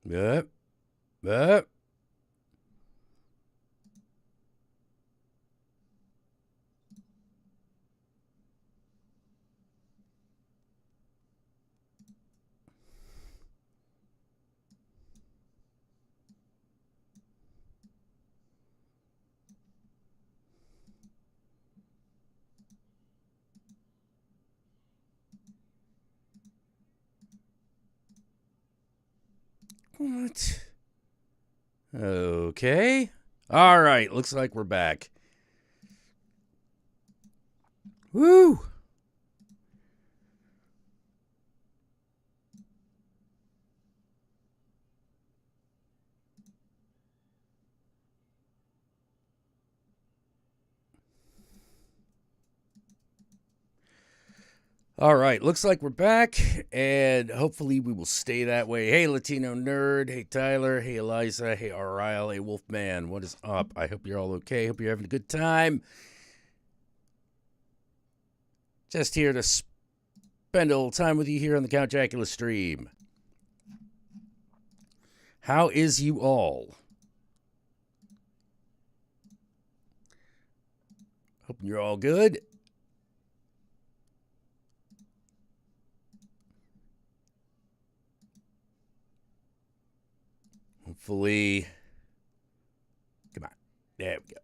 Yep. Yep. What? Okay. All right. Looks like we're back. Woo. All right, looks like we're back, and hopefully we will stay that way. Hey, Latino Nerd. Hey, Tyler. Hey, Eliza. Hey, Ariel. Hey, Wolfman. What is up? I hope you're all okay. Hope you're having a good time. Just here to spend a little time with you here on the Count Jackula stream. How is you all? Hoping you're all good. Hopefully. Come on. There we go.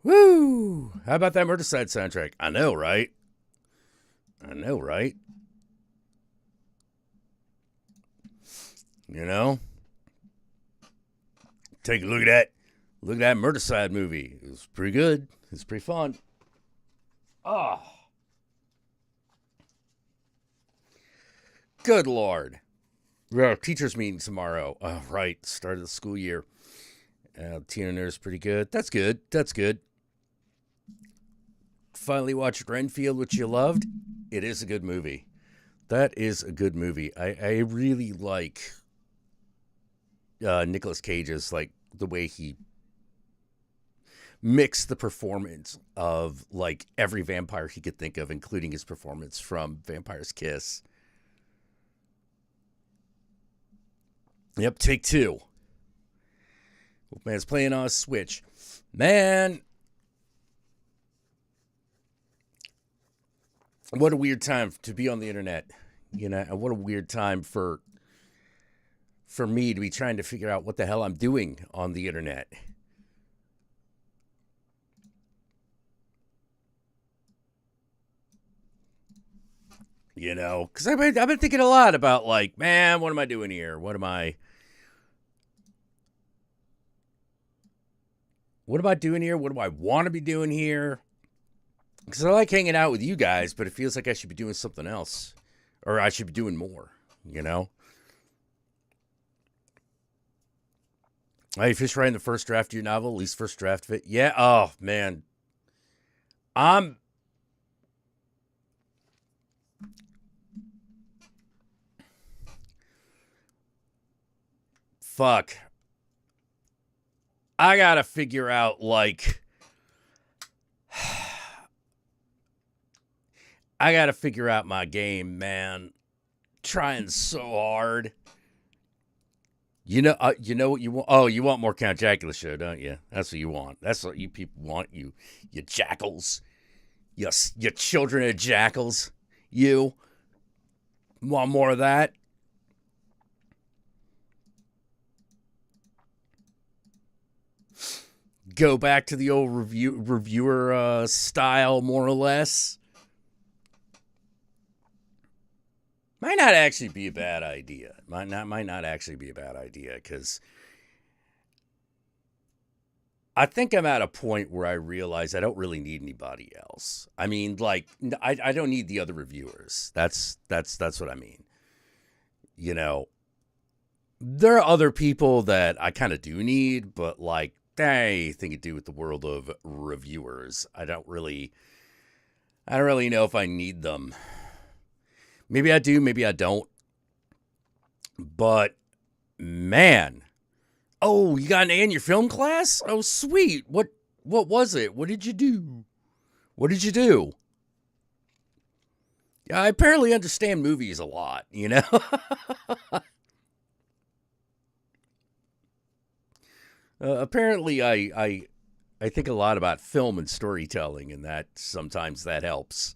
Woo! How about that Murderside soundtrack? I know, right? I know, right? You know? Take a look at that. Look at that Murderside movie. It was pretty good. It's pretty fun. Oh. Good Lord. We have a teacher's meeting tomorrow. Oh, right. Start of the school year. Tina Nerd's pretty good. That's good. That's good. Finally watched Renfield, which you loved. It is a good movie. That is a good movie. I really like Nicolas Cage's, like, the way he mixed the performance of, like, every vampire he could think of, including his performance from Vampire's Kiss. Yep, take two. Wolfman's playing on a Switch. Man, what a weird time to be on the internet. You know, what a weird time for me to be trying to figure out what the hell I'm doing on the internet. You know, because I've been thinking a lot about, like, man, what am I doing here? What am I doing here? What do I want to be doing here? Because I like hanging out with you guys, but it feels like I should be doing something else. Or I should be doing more, you know? You finished writing the first draft of your novel, at least first draft of it. Yeah. Oh man, I'm. Fuck. I gotta figure out, like. I gotta figure out my game, man. Trying so hard. You know what you want? Oh, you want more Count Jackula show, don't you? That's what you want. That's what you people want. You jackals. You children of jackals. You want more of that? Go back to the old reviewer style, more or less. Might not actually be a bad idea. Might not actually be a bad idea, because I think I'm at a point where I realize I don't really need anybody else. I mean, like, I don't need the other reviewers. That's what I mean. You know, there are other people that I kind of do need, but, like, they think to do with the world of reviewers. I don't really know if I need them. Maybe I do, maybe I don't. But man, oh, you got an A in your film class? Oh, sweet. What was it? What did you do? What did you do? I apparently understand movies a lot, you know? Apparently, I think a lot about film and storytelling, and that sometimes that helps.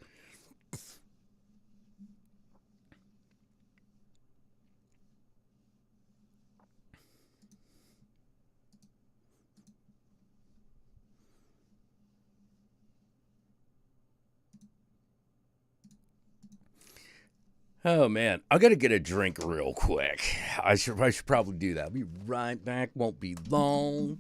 Oh man, I gotta get a drink real quick. I should probably do that. I'll be right back. Won't be long.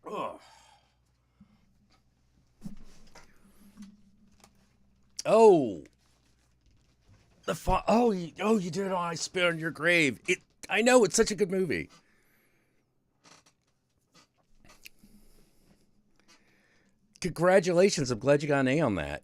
Ugh. Oh, you did it on I Spit on Your Grave. I know it's such a good movie. Congratulations! I'm glad you got an A on that.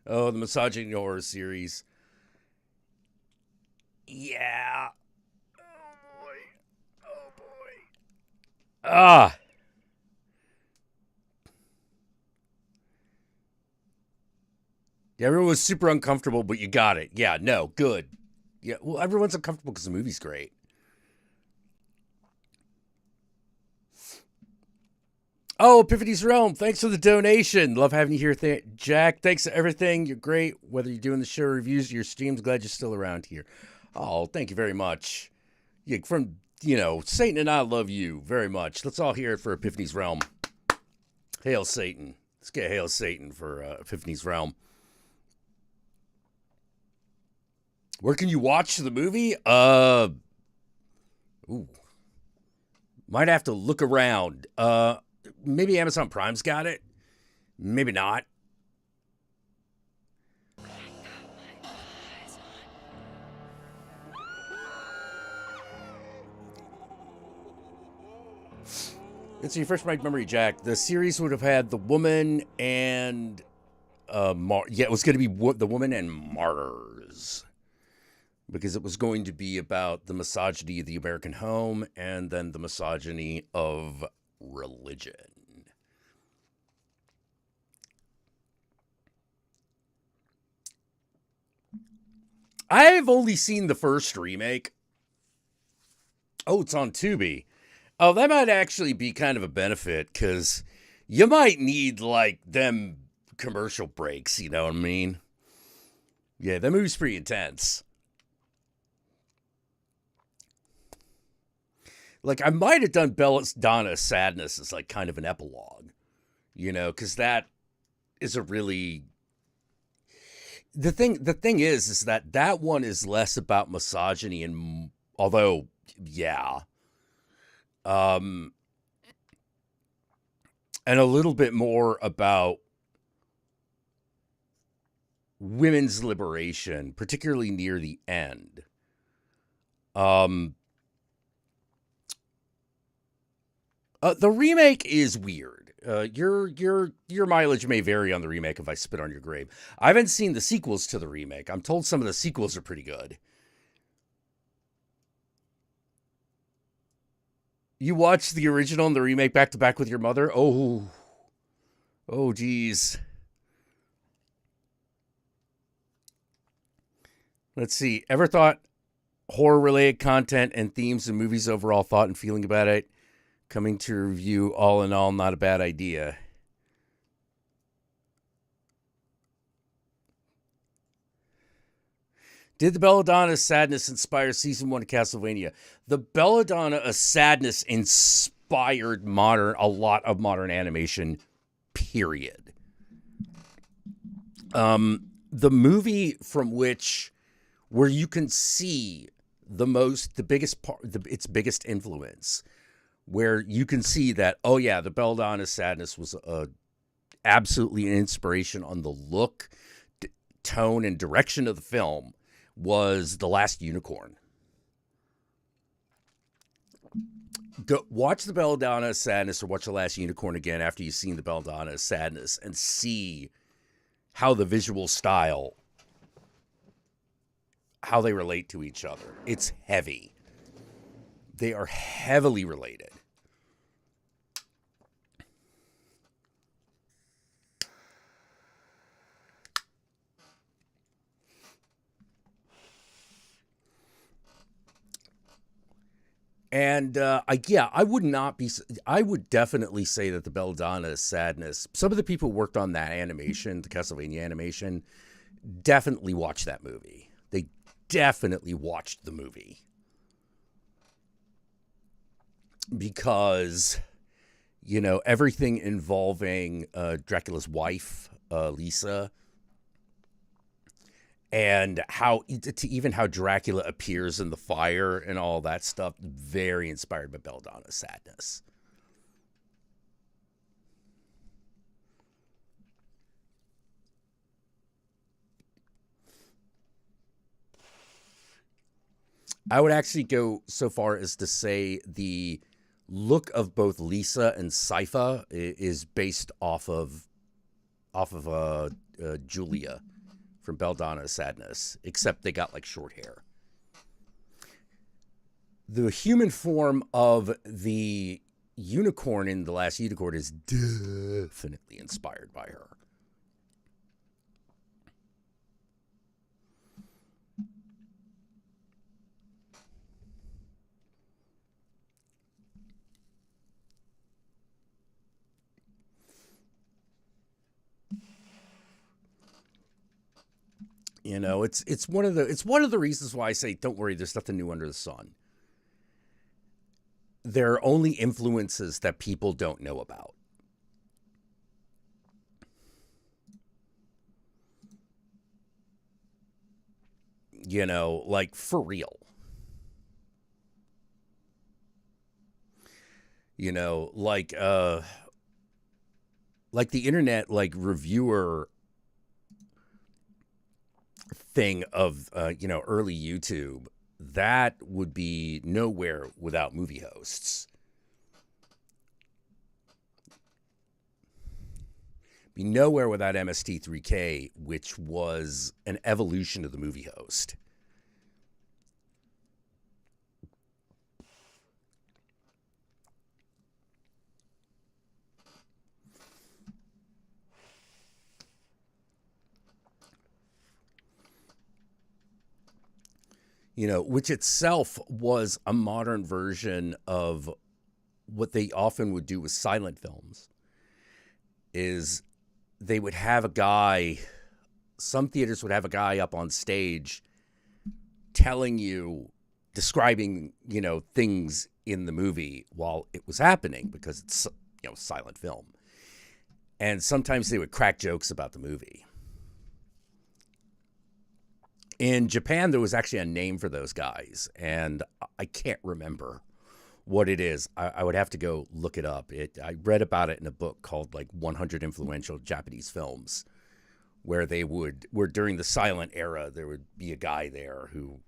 Oh, the misogyny horror series. Yeah. Oh boy. Oh boy. Ah. Yeah, everyone was super uncomfortable, but you got it. Yeah, no, good. Yeah, well, everyone's uncomfortable because the movie's great. Oh, Epiphany's Realm, thanks for the donation. Love having you here, Jack. Thanks for everything. You're great. Whether you're doing the show reviews or your streams, glad you're still around here. Oh, thank you very much. Yeah, from Satan and I love you very much. Let's all hear it for Epiphany's Realm. Hail Satan. Let's get Hail Satan for Epiphany's Realm. Where can you watch the movie? Ooh, might have to look around. Maybe Amazon Prime's got it. Maybe not. It's your first right memory, Jack. The series would have had the woman and it was going to be the woman and martyrs because it was going to be about the misogyny of the American home and then the misogyny of religion. I've only seen the first remake. Oh, it's on Tubi. Oh, that might actually be kind of a benefit because you might need like them commercial breaks. You know what I mean? Yeah, that movie's pretty intense. Like I might have done Belladonna's Sadness as like kind of an epilogue, because that is a really the thing is that one is less about misogyny and although yeah, um, and a little bit more about women's liberation, particularly near the end. Um, the remake is weird. Your mileage may vary on the remake if I spit on your grave. I haven't seen the sequels to the remake. I'm told some of the sequels are pretty good. You watched the original and the remake back to back with your mother? Oh, geez. Let's see. Ever thought horror related content and themes and movies overall thought and feeling about it? Coming to review, all in all, not a bad idea. Did the Belladonna of Sadness inspire season 1 of Castlevania? The Belladonna of Sadness inspired a lot of modern animation, period. The movie from where you can see the biggest part, its biggest influence, where you can see that, oh yeah, the Belladonna of Sadness was absolutely an inspiration on the look, tone, and direction of the film, was The Last Unicorn. Go watch the Belladonna of Sadness or watch The Last Unicorn again after you've seen the Belladonna of Sadness and see how the visual style, how they relate to each other. It's heavy. They are heavily related. And I would definitely say that the Belladonna of Sadness, some of the people who worked on that animation, the Castlevania animation, definitely watched that movie. They definitely watched the movie. Because, everything involving Dracula's wife, Lisa, and how Dracula appears in the fire and all that stuff, very inspired by Belladonna Sadness. I would actually go so far as to say the look of both Lisa and Sypha is based off of Julia from Belladonna Sadness, except they got like short hair. The human form of the unicorn in The Last Unicorn is definitely inspired by her. It's one of the reasons why I say, don't worry, there's nothing new under the sun. There are only influences that people don't know about. Like for real. Like the internet, like reviewer thing of early YouTube, that would be nowhere without movie hosts. Be nowhere without MST3K, which was an evolution of the movie host. Which itself was a modern version of what they often would do with silent films, is they would have a guy, some theaters would have a guy up on stage describing, things in the movie while it was happening, because it's, silent film. And sometimes they would crack jokes about the movie. In Japan, there was actually a name for those guys, and I can't remember what it is. I would have to go look it up. I read about it in a book called like 100 Influential Japanese Films, where during the silent era, there would be a guy there who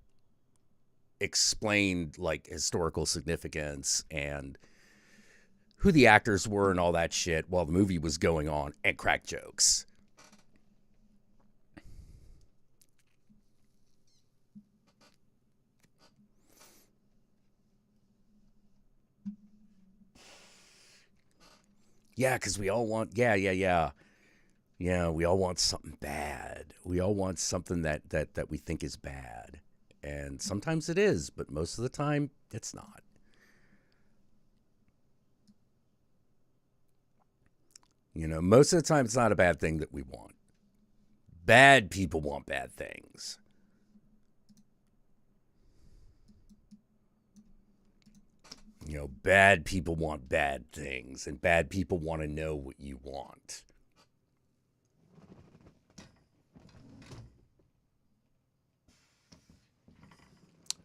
explained like historical significance and who the actors were and all that shit while the movie was going on, and crack jokes. Yeah, because we all want, yeah. Yeah, we all want something bad. We all want something that we think is bad. And sometimes it is, but most of the time, it's not. Most of the time, it's not a bad thing that we want. Bad people want bad things. Bad people want bad things, and bad people want to know what you want.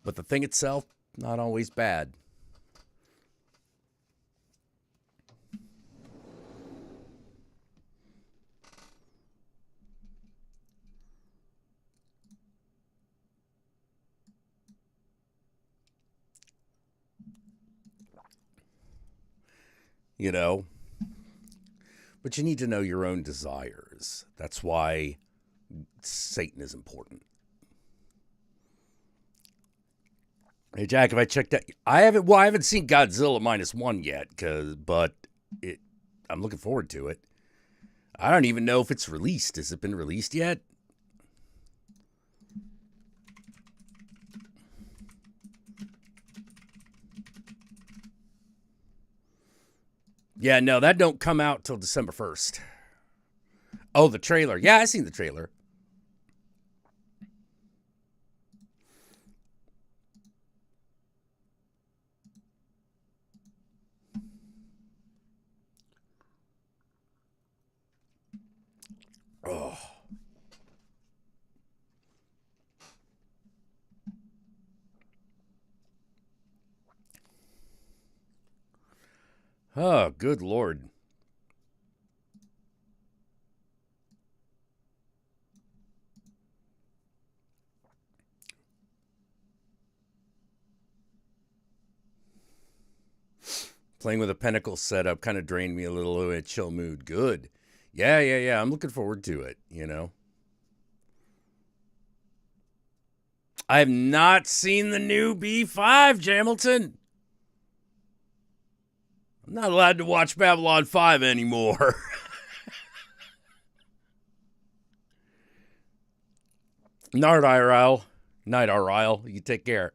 But the thing itself, not always bad. But you need to know your own desires. That's why Satan is important. Hey Jack, have I checked that? I haven't seen Godzilla -1 yet, but I'm looking forward to it. I don't even know if it's released. Has it been released yet? Yeah, no, that don't come out till December 1st. Oh, the trailer. Yeah, I seen the trailer. Oh. Oh, good Lord. Playing with a Pinnacle setup kind of drained me a little in a chill mood. Good. Yeah. I'm looking forward to it, I have not seen the new B5, Jamilton. I'm not allowed to watch Babylon 5 anymore. Night RL. You take care.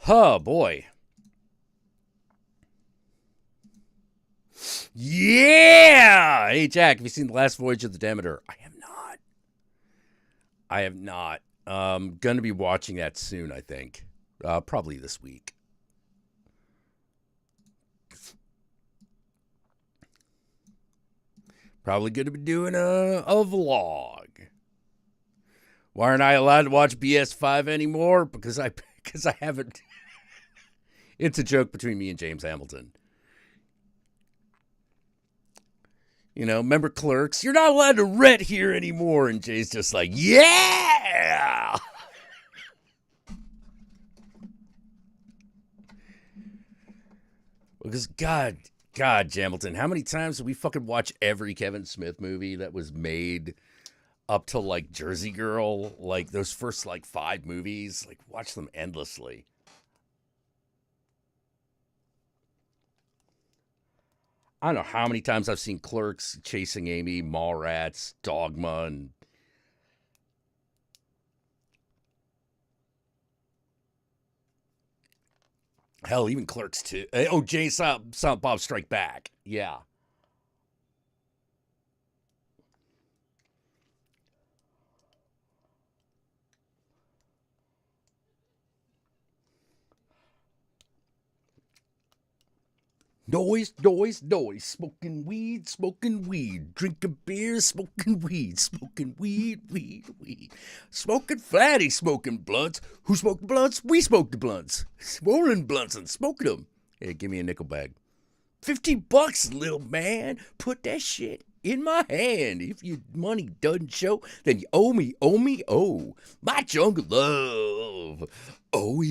Oh, boy. Yeah! Hey, Jack, have you seen The Last Voyage of the Demeter? I have not. Going to be watching that soon, I think. Probably this week. Probably going to be doing a vlog. Why aren't I allowed to watch BS5 anymore? Because I haven't. It's a joke between me and James Hamilton. Remember Clerks? You're not allowed to rent here anymore. And Jay's just like, yeah! Because God, Jamilton, how many times did we fucking watch every Kevin Smith movie that was made up to like Jersey Girl? Like those first like 5 movies? Like watch them endlessly. I don't know how many times I've seen Clerks, Chasing Amy, Mallrats, Dogma, and hell, even Clerks 2. Oh, Jay Silent Bob Strike Back. Yeah. Noise. Smoking weed. Drinking beer, smoking weed. Smoking fatty, smoking blunts. Who smoked the blunts? We smoked the blunts. Rolling blunts and smoking them. Hey, give me a nickel bag. $50, little man. Put that shit in my hand. If your money doesn't show, then you owe me. My jungle love. Oh.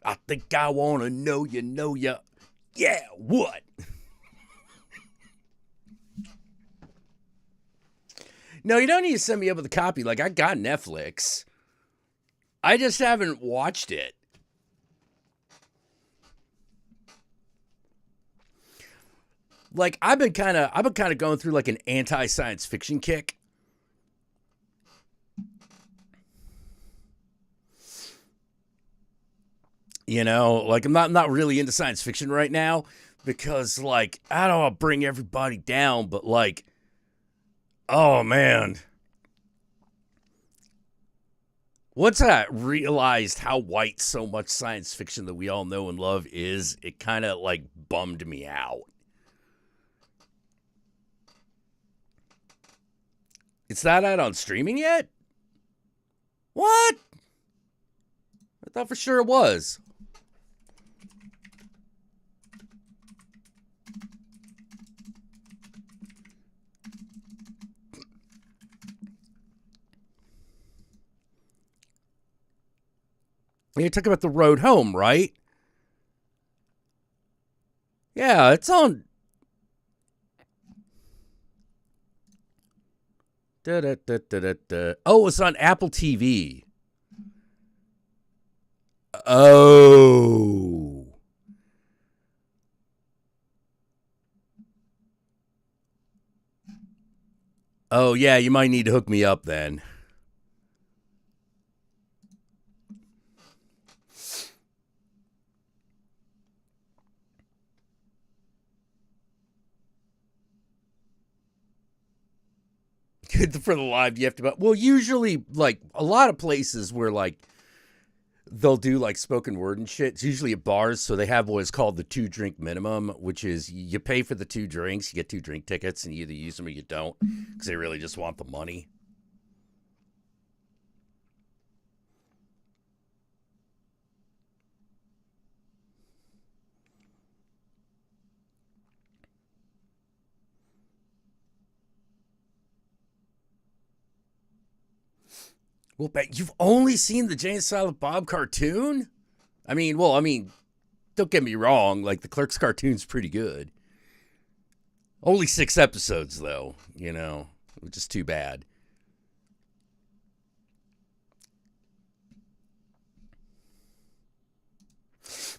I think I want to know you. Yeah, what? No, you don't need to send me up with a copy. Like, I got Netflix. I just haven't watched it. Like, I've been kind of going through like an anti-science fiction kick. You know, like I'm not really into science fiction right now because like I don't want to bring everybody down, but like, oh man, once I realized how white so much science fiction that we all know and love is, it kind of like bummed me out. It's not out on streaming yet? What? I thought for sure it was. You talking about the road home, right? Yeah, it's on. Oh, it's on Apple TV. Oh. Oh, yeah, you might need to hook me up then. For the live, you have to. Well, usually, like a lot of places where like they'll do like spoken word and shit. It's usually at bars, so they have what is called the 2-drink minimum, which is you pay for the 2 drinks, you get 2 drink tickets, and you either use them or you don't, because they really just want the money. Well, but you've only seen the Jay and Silent Bob cartoon? I mean, don't get me wrong. Like the Clerks cartoon's pretty good. Only 6 episodes though, which is too bad.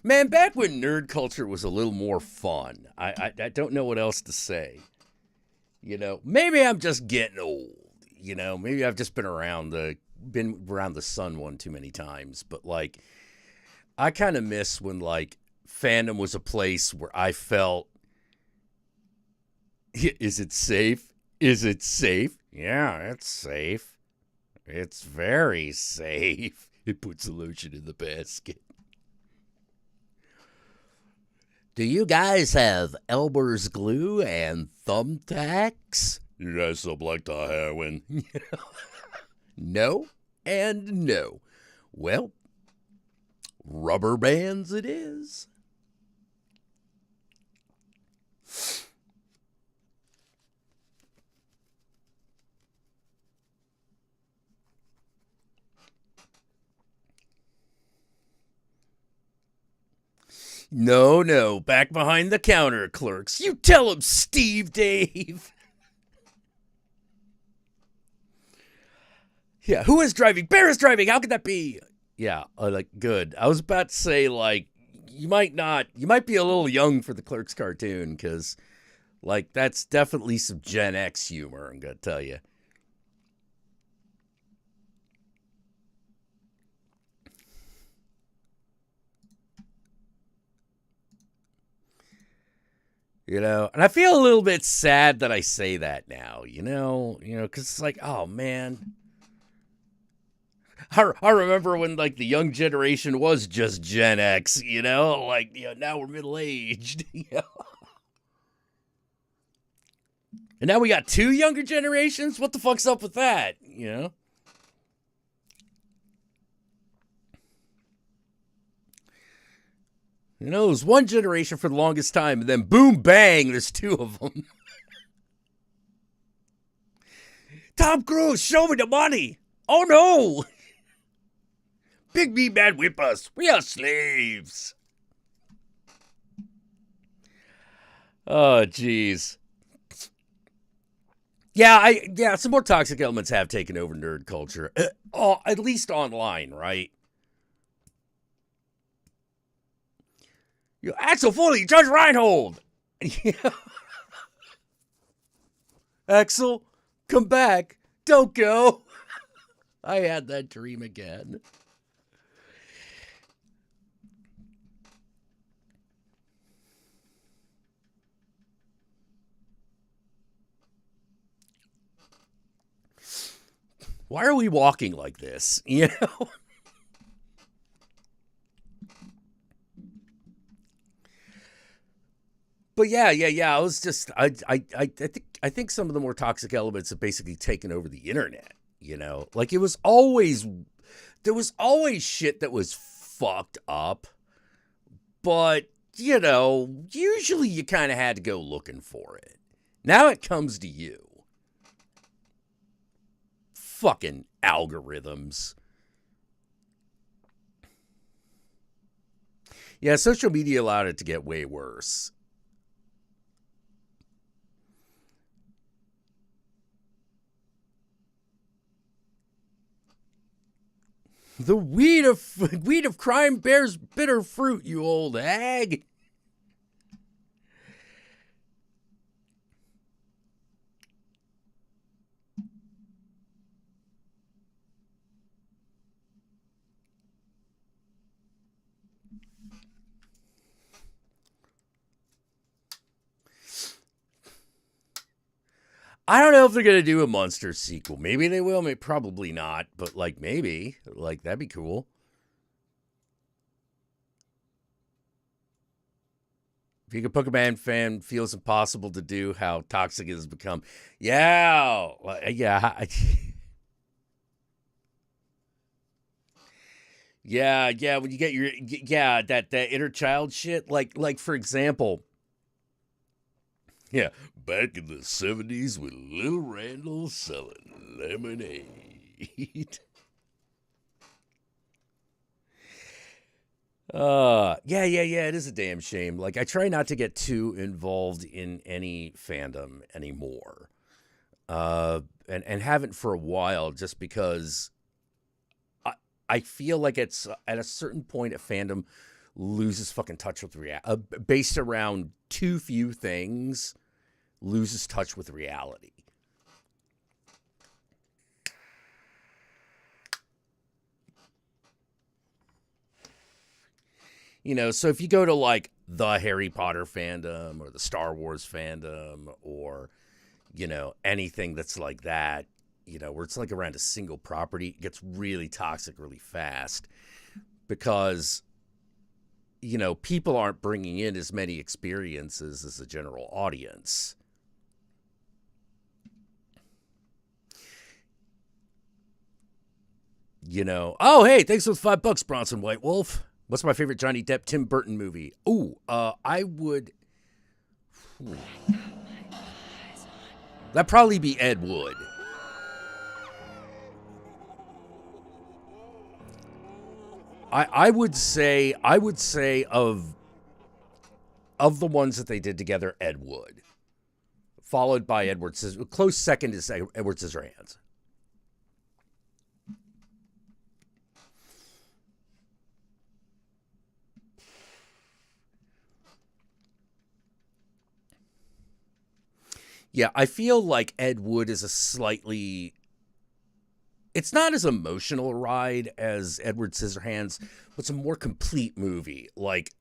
Man, back when nerd culture was a little more fun. I don't know what else to say. Maybe I'm just getting old. Maybe I've just been around the sun one too many times. But like, I kind of miss when like fandom was a place where I felt, is it safe? Is it safe? Yeah, it's safe. It's very safe. It puts the lotion in the basket. Do you guys have Elmer's glue and thumbtacks? You guys still like the heroin? No and no. Well, rubber bands it is. No, no, back behind the counter, clerks. You tell him, Steve Dave. Yeah, who is driving? Bear is driving. How could that be? Yeah, like, good. I was about to say, like, you might be a little young for the Clerks cartoon, because, like, that's definitely some Gen X humor, I'm going to tell you. And I feel a little bit sad that I say that now, because it's like, oh, man. I remember when like the young generation was just Gen X, like now we're middle aged, and now we got 2 younger generations. What the fuck's up with that? It was one generation for the longest time, and then boom, bang, there's 2 of them. Tom Cruise, show me the money. Oh no. Big meat man whip us. We are slaves. Oh, jeez. Yeah, some more toxic elements have taken over nerd culture. At least online, right? Axel Foley, Judge Reinhold. Axel, come back. Don't go. I had that dream again. Why are we walking like this? You know? But yeah. I was just, I think some of the more toxic elements have basically taken over the internet. You know, like there was always shit that was fucked up, but usually you kind of had to go looking for it. Now it comes to you. Fucking algorithms. Yeah, social media allowed it to get way worse. The weed of crime bears bitter fruit, you old hag. I don't know if they're gonna do a monster sequel. Maybe they will. Maybe probably not. But like maybe, like that'd be cool. If you a Pokemon fan feels impossible to do, how toxic it has become. Yeah, yeah, yeah. When you get that inner child shit, like for example, yeah, back in the '70s with Little Randall selling lemonade. Yeah. It is a damn shame. Like, I try not to get too involved in any fandom anymore. And haven't for a while, just because I I feel like it's at a certain point a fandom loses fucking touch with reality, based around too few things, loses touch with reality. So if you go to like the Harry Potter fandom or the Star Wars fandom, or anything that's like that, where it's like around a single property, it gets really toxic really fast, because people aren't bringing in as many experiences as the general audience. Oh, hey, thanks for the $5, Bronson White Wolf. What's my favorite Johnny Depp Tim Burton movie? Ooh, I would. Ooh, that'd probably be Ed Wood. I would say of the ones that they did together, Ed Wood, followed by Edward Scissorhands. Close second is Edward Scissorhands. Yeah, I feel like Ed Wood is a slightly. It's not as emotional a ride as Edward Scissorhands, but it's a more complete movie. Like,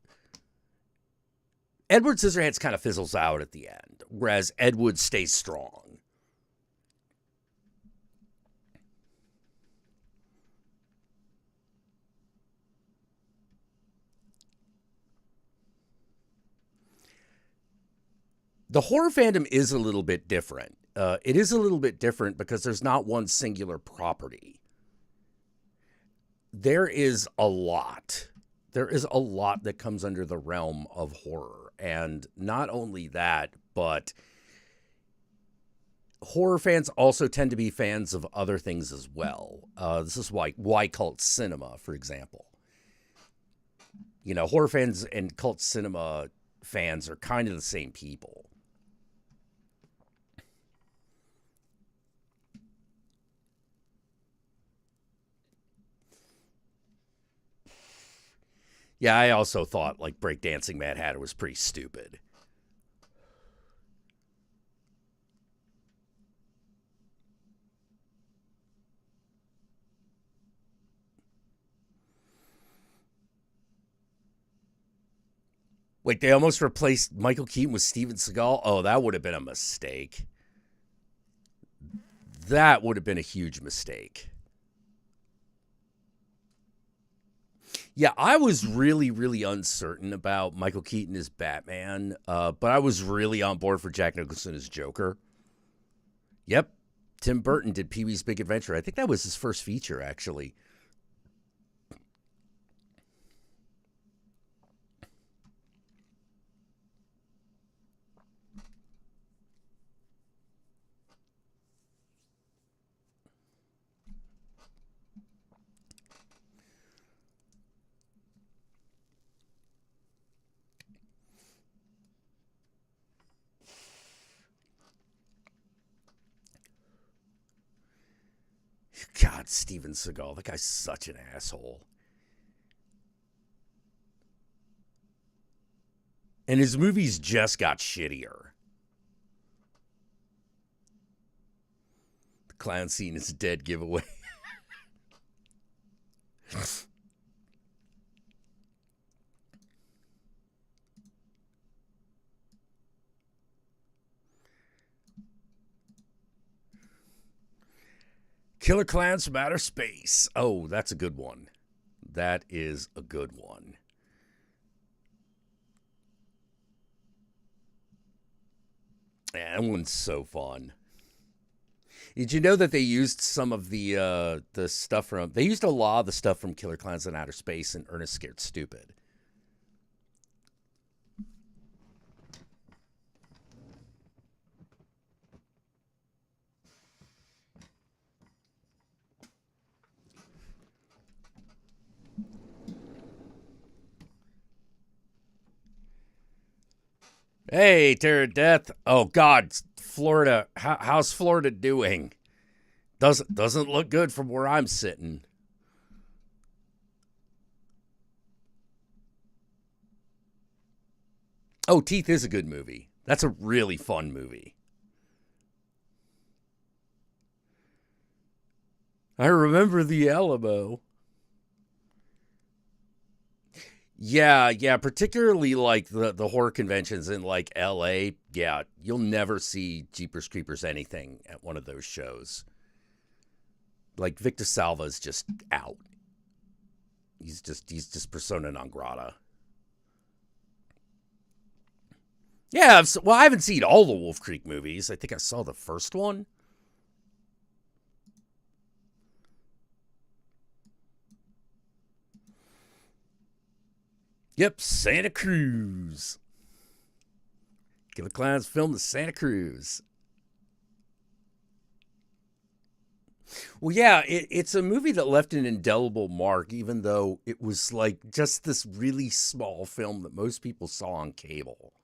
Edward Scissorhands kind of fizzles out at the end, whereas Ed Wood stays strong. The horror fandom is a little bit different. It is a little bit different because there's not one singular property. There is a lot. There is a lot that comes under the realm of horror. And not only that, but horror fans also tend to be fans of other things as well. This is why cult cinema, for example. Horror fans and cult cinema fans are kind of the same people. Yeah, I also thought like Breakdancing Mad Hatter was pretty stupid. Wait, they almost replaced Michael Keaton with Steven Seagal? Oh, that would have been a mistake. that would have been a huge mistake. Yeah, I was really, really uncertain about Michael Keaton as Batman, but I was really on board for Jack Nicholson as Joker. Yep, Tim Burton did Pee-wee's Big Adventure. I think that was his first feature, actually. God, Steven Seagal, that guy's such an asshole. And his movies just got shittier. The clown scene is a dead giveaway. Killer Clowns from Outer Space. Oh, that's a good one. That is a good one. That one's so fun. Did you know that they used some of the stuff from... They used a lot of the stuff from Killer Clowns in Outer Space and Ernest Scared Stupid. Hey, Terror Death. Oh, God, Florida. How's Florida doing? Doesn't look good from where I'm sitting. Oh, Teeth is a good movie. That's a really fun movie. I remember the Alamo. Yeah, particularly like the horror conventions in like LA. Yeah, you'll never see Jeepers Creepers anything at one of those shows. Like Victor Salva's just out. He's just persona non grata. Yeah, well, I haven't seen all the Wolf Creek movies. I think I saw the first one. Yep, Santa Cruz. Killer Clowns filmed in Santa Cruz. Well, yeah, it's a movie that left an indelible mark, even though it was like just this really small film that most people saw on cable.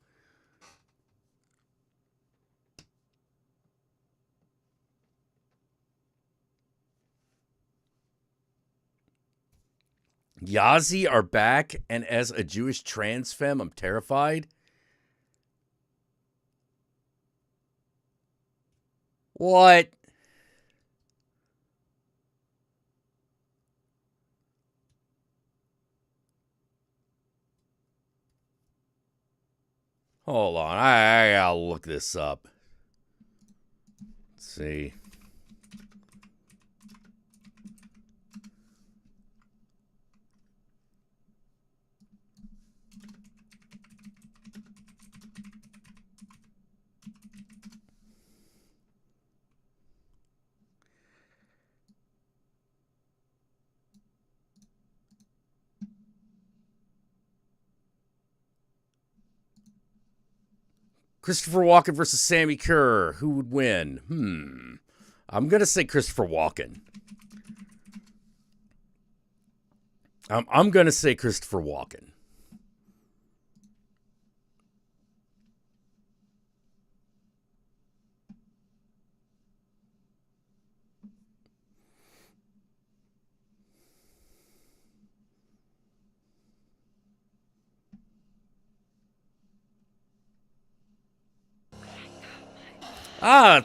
Yazi are back, and as a Jewish trans femme, I'm terrified. What? Hold on, I gotta look this up. Let's see. Christopher Walken versus Sammy Kerr. Who would win? I'm going to say Christopher Walken. I'm going to say Christopher Walken.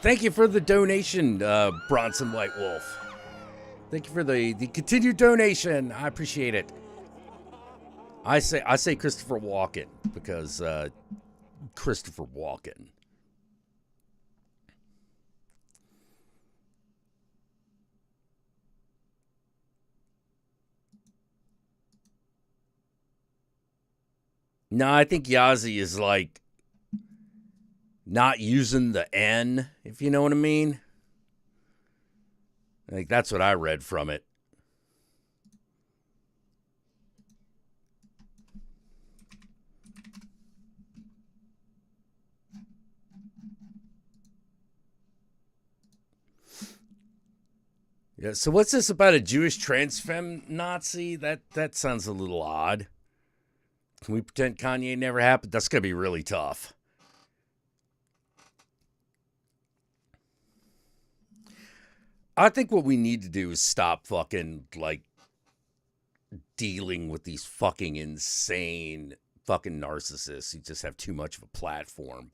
Thank you for the donation, Bronson White Wolf. Thank you for the continued donation. I appreciate it. I say Christopher Walken because Christopher Walken. No, I think Yazi is like not using the N, if you know what I mean. Like that's what I read from it. Yeah. So what's this about a Jewish trans femme Nazi? That sounds a little odd. Can we pretend Kanye never happened? That's gonna be really tough. I think what we need to do is stop fucking like dealing with these fucking insane fucking narcissists who just have too much of a platform.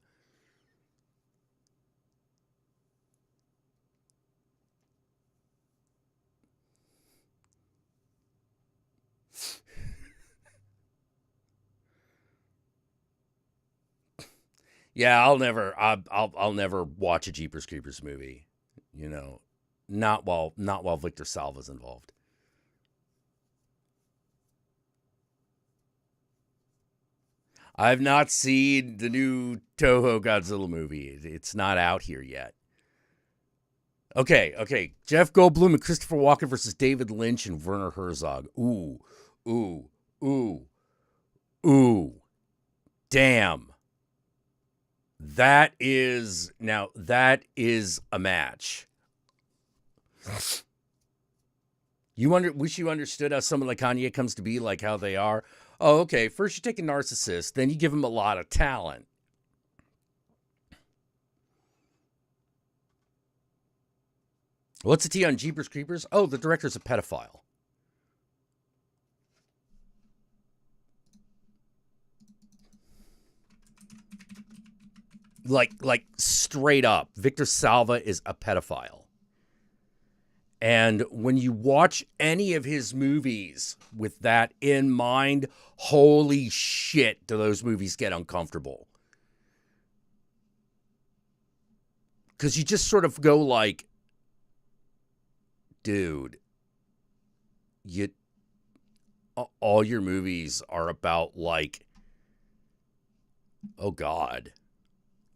Yeah, I'll never watch a Jeepers Creepers movie. You know, not while Victor Salva's involved. I've not seen the new Toho Godzilla movie. It's not out here yet. Okay. Jeff Goldblum and Christopher Walken versus David Lynch and Werner Herzog. Ooh, ooh, ooh. Damn. That is a match. Wish you understood how someone like Kanye comes to be, like how they are. Oh, okay. First you take a narcissist, then you give him a lot of talent. What's the T on Jeepers Creepers? Oh, the director's a pedophile. Like straight up, Victor Salva is a pedophile. And when you watch any of his movies with that in mind, holy shit, do those movies get uncomfortable. Because you just sort of go like, dude, you all your movies are about like, oh God.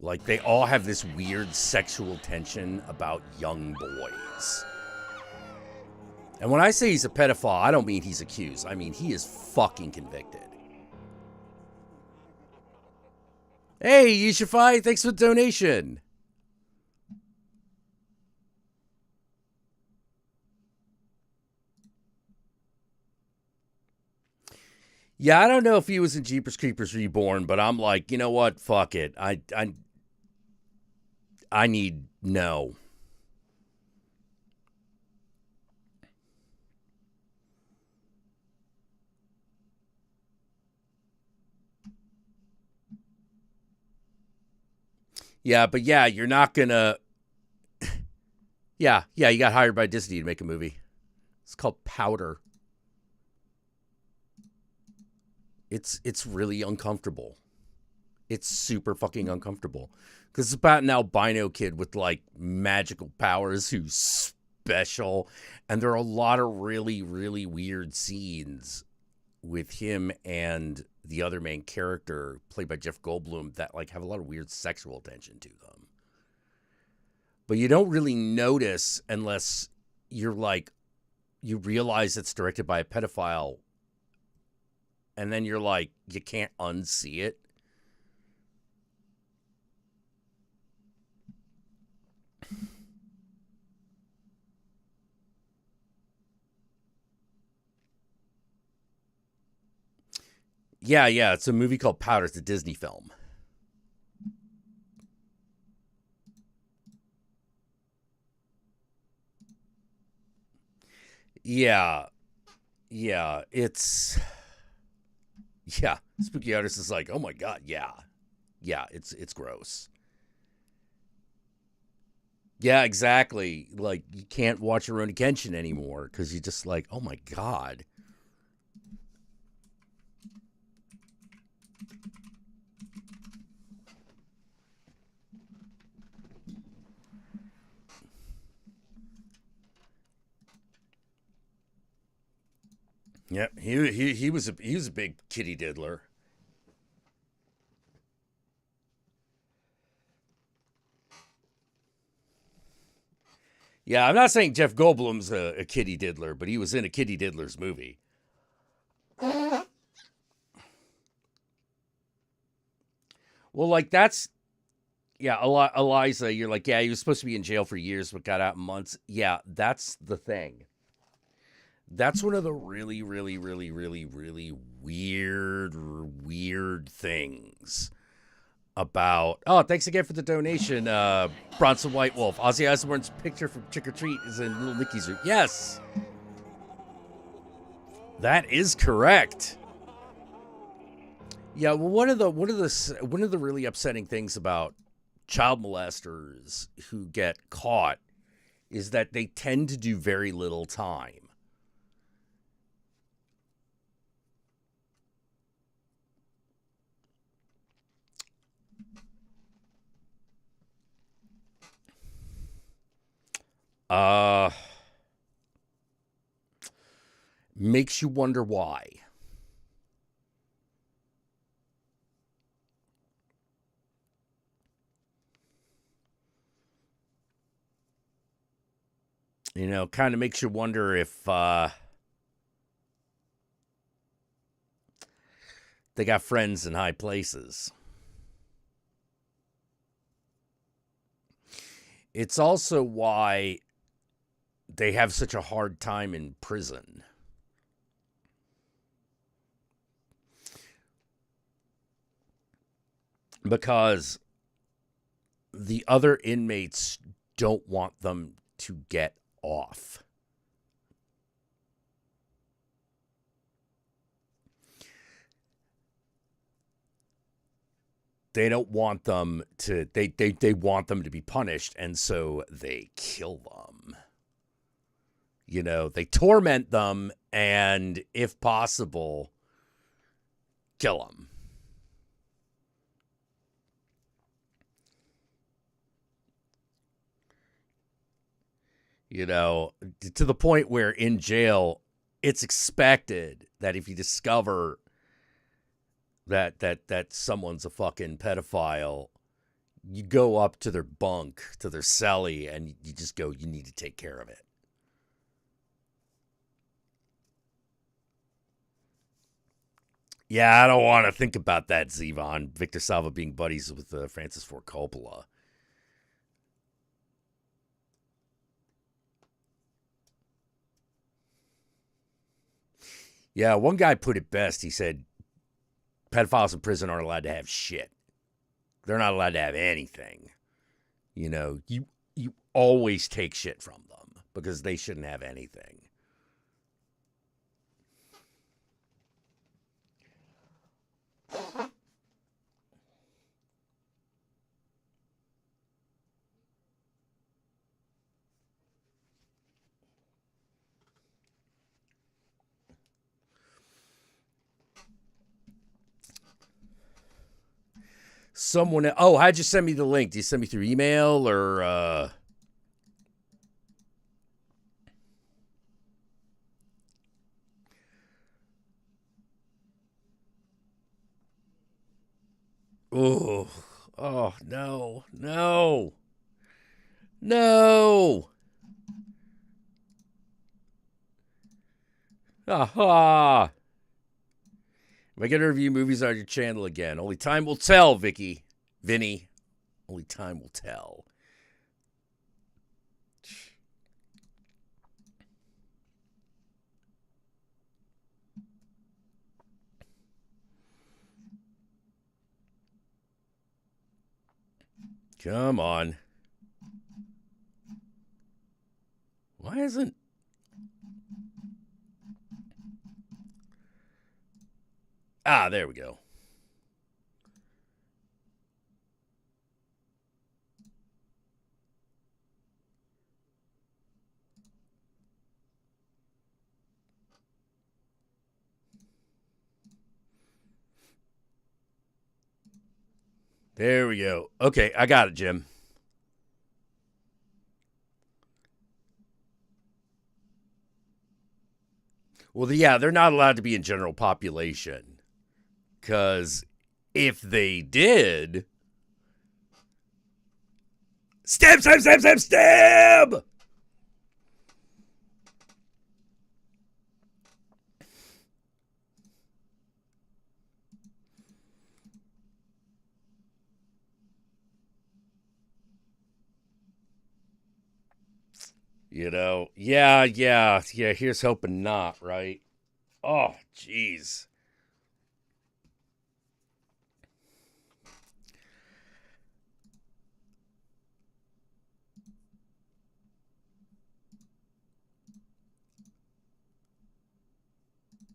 Like they all have this weird sexual tension about young boys. And when I say he's a pedophile, I don't mean he's accused. I mean he is fucking convicted. Hey, Yishafai, thanks for the donation. Yeah, I don't know if he was in Jeepers Creepers Reborn, but I'm like, you know what? Fuck it. I need no. Yeah, but yeah, you're not gonna. Yeah, you got hired by Disney to make a movie. It's called Powder. It's really uncomfortable. It's super fucking uncomfortable because it's about an albino kid with like magical powers who's special, and there are a lot of really really weird scenes with him and the other main character played by Jeff Goldblum that like have a lot of weird sexual tension to them. But you don't really notice unless you're like you realize it's directed by a pedophile and then you're like you can't unsee it. Yeah, it's a movie called Powder. It's a Disney film. Yeah, it's yeah. Spooky Artist is like, oh my god, yeah. It's gross. Yeah, exactly. Like you can't watch Rurouni Kenshin anymore because you're just like, oh my god. Yeah, he was a big kitty diddler. Yeah, I'm not saying Jeff Goldblum's a kitty diddler, but he was in a kitty diddler's movie. Well, like that's yeah, Eliza, you're like, yeah, he was supposed to be in jail for years, but got out in months. Yeah, that's the thing. That's one of the really, really, really, really, really weird things about. Oh, thanks again for the donation, Bronson White Wolf. Ozzy Osbourne's picture from Trick or Treat is in Little Nicky's room. Yes, that is correct. Yeah, well, one of the really upsetting things about child molesters who get caught is that they tend to do very little time. Makes you wonder why. You know, kind of makes you wonder if they got friends in high places. It's also why they have such a hard time in prison. Because the other inmates don't want them to get off. They don't want them to they want them to be punished, and so they kill them. You know, they torment them and if possible kill them. You know, to the point where in jail, it's expected that if you discover that someone's a fucking pedophile, you go up to their bunk, to their cellie, and you just go, you need to take care of it. Yeah, I don't want to think about that, Zevon. Victor Salva being buddies with Francis Ford Coppola. Yeah, one guy put it best. He said, pedophiles in prison aren't allowed to have shit. They're not allowed to have anything. You know, you always take shit from them because they shouldn't have anything. Someone, oh, how'd you send me the link? Did you send me through email or oh, oh, no, no, no. Aha. Am I going to review movies on your channel again? Only time will tell, Vinny. Only time will tell. Come on. Why isn't... Ah, there we go. There we go. Okay, I got it, Jim. Well, yeah, they're not allowed to be in general population. Because if they did... Stab! Yeah. Here's hoping not, right? Oh, jeez.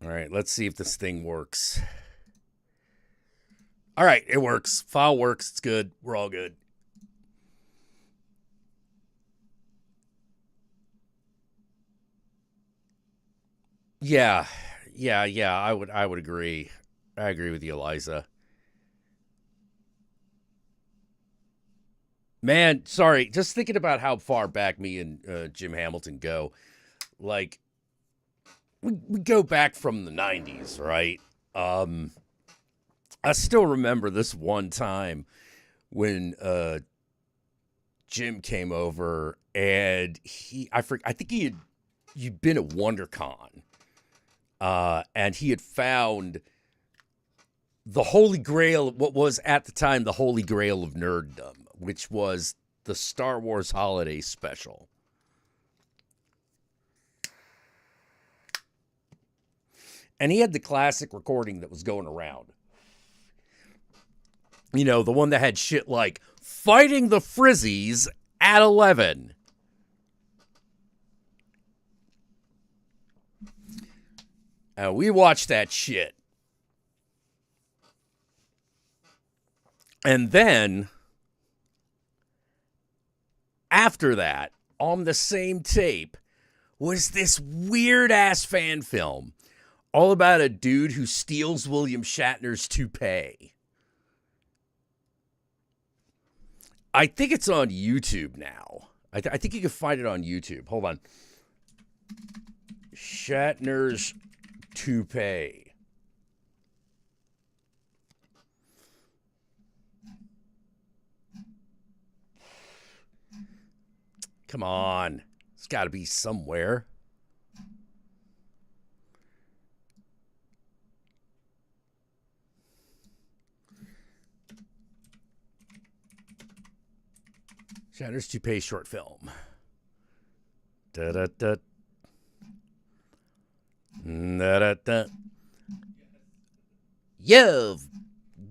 All right, let's see if this thing works. All right, it works. File works. It's good. We're all good. Yeah, yeah. I would agree. I agree with you, Eliza. Man, sorry. Just thinking about how far back me and Jim Hamilton go. Like, we go back from the '90s, right? Um, I still remember this one time when Jim came over and I think you'd been at WonderCon, and he had found the Holy Grail, what was at the time the Holy Grail of nerddom, which was the Star Wars Holiday Special. And he had the classic recording that was going around. The one that had shit like fighting the Frizzies at 11. We watched that shit. And then, after that, on the same tape, was this weird ass fan film all about a dude who steals William Shatner's toupee. I think it's on YouTube now. I think you can find it on YouTube. Hold on. Shatner's toupee. Come on. It's got to be somewhere. Shatner's toupee short film. Da-da-da. Da-da-da. You've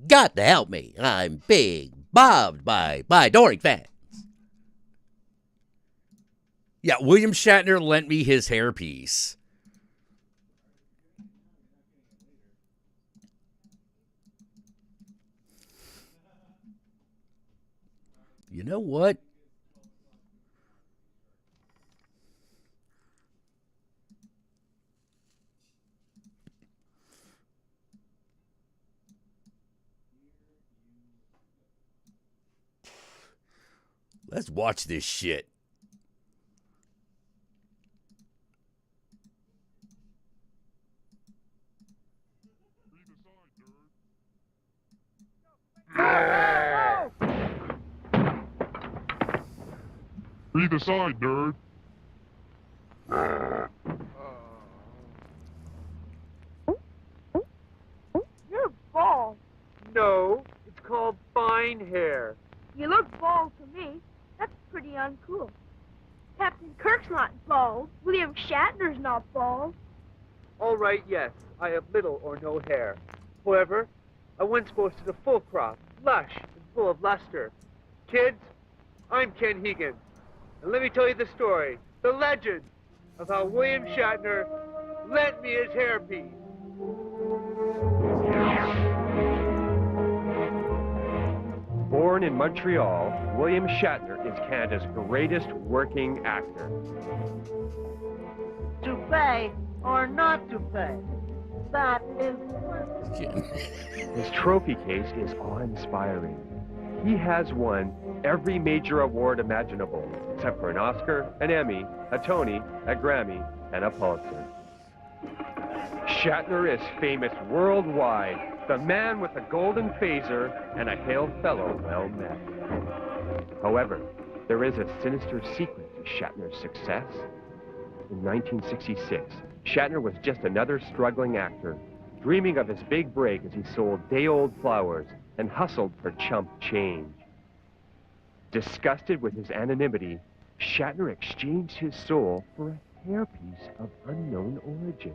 got to help me. I'm big, bobbed by Dory fans. Yeah, William Shatner lent me his hairpiece. You know what? Let's watch this shit. Breathe aside, nerd. You're bald. No, it's called fine hair. You look bald to me. That's pretty uncool. Captain Kirk's not bald. William Shatner's not bald. All right, yes, I have little or no hair. However, I once boasted a full crop, lush and full of luster. Kids, I'm Ken Hegan, and let me tell you the story, the legend of how William Shatner lent me his hairpiece. Born in Montreal, William Shatner is Canada's greatest working actor. To pay or not to pay, that is... His trophy case is awe-inspiring. He has won every major award imaginable, except for an Oscar, an Emmy, a Tony, a Grammy, and a Pulitzer. Shatner is famous worldwide, the man with a golden phaser and a hail fellow well met. However, there is a sinister secret to Shatner's success. In 1966, Shatner was just another struggling actor, dreaming of his big break as he sold day-old flowers and hustled for chump change. Disgusted with his anonymity, Shatner exchanged his soul for a hairpiece of unknown origin.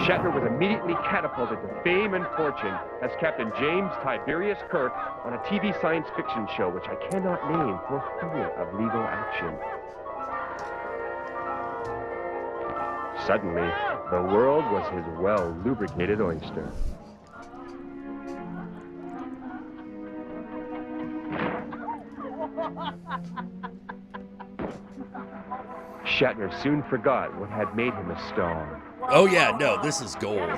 Shatner was immediately catapulted to fame and fortune as Captain James Tiberius Kirk on a TV science fiction show which I cannot name for fear of legal action. Suddenly, the world was his well-lubricated oyster. Shatner soon forgot what had made him a star. Oh yeah, no, this is gold.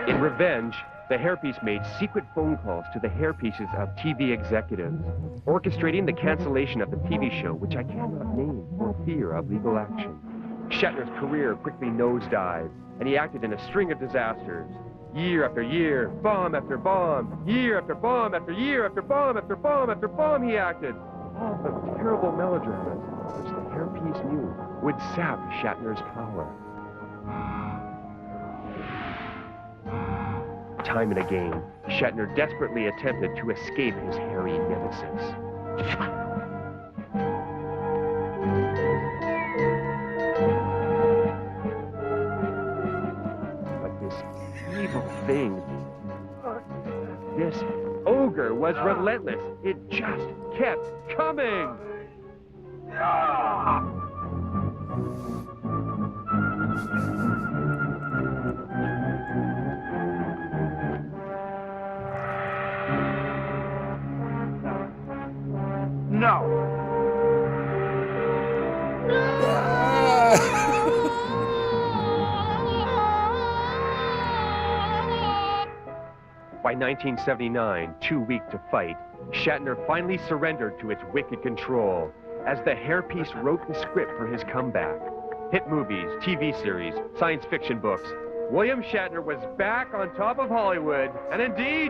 In revenge, the hairpiece made secret phone calls to the hairpieces of TV executives, orchestrating the cancellation of the TV show, which I cannot name for fear of legal action. Shatner's career quickly nosedived, and he acted in a string of disasters. Year after year, bomb after bomb, year after bomb after year after bomb after bomb after bomb he acted. All the terrible melodramas which the hairpiece knew would sap Shatner's power. Time and again, Shatner desperately attempted to escape his hairy nemesis. But this evil thing, this ogre was relentless. It just kept coming. No. By 1979, too weak to fight, Shatner finally surrendered to its wicked control as the hairpiece wrote the script for his comeback. Hit movies, TV series, science fiction books. William Shatner was back on top of Hollywood, and indeed,